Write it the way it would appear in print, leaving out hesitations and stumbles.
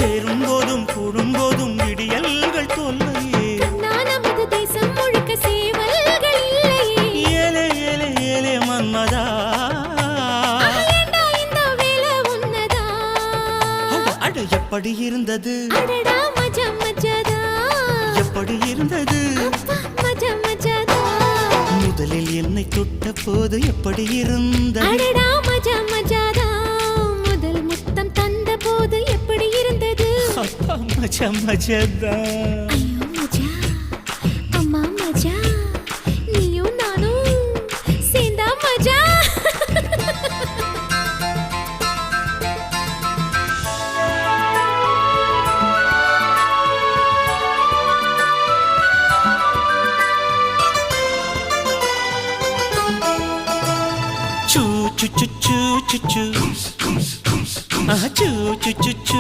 சேரும் போதும் கூடும்போதும் விடியல்கள் தொல்லையே நமது தேசம் முழுக்க சேவல்கள் இல்லையே ஏலே ஏலே ஏலே மன்மதா ஏண்டா இந்த வேலை உன்னதா அட எப்படி இருந்தது அடடா மஜா மஜாதா எப்படி இருந்தது மஜா மஜாதா முதலில் என்னை தொட்ட போது எப்படி இருந்தது அடடா மஜா மஜாதா முதல் முத்தம் தந்த போது எப்படி இருந்தது அப்பா மஜா மஜாதா ஐயோ மஜா அம்மா மஜா நீயும் நானும் சேர்ந்தா மஜா Choo choo choo choo choo choo. Ah choo choo choo choo.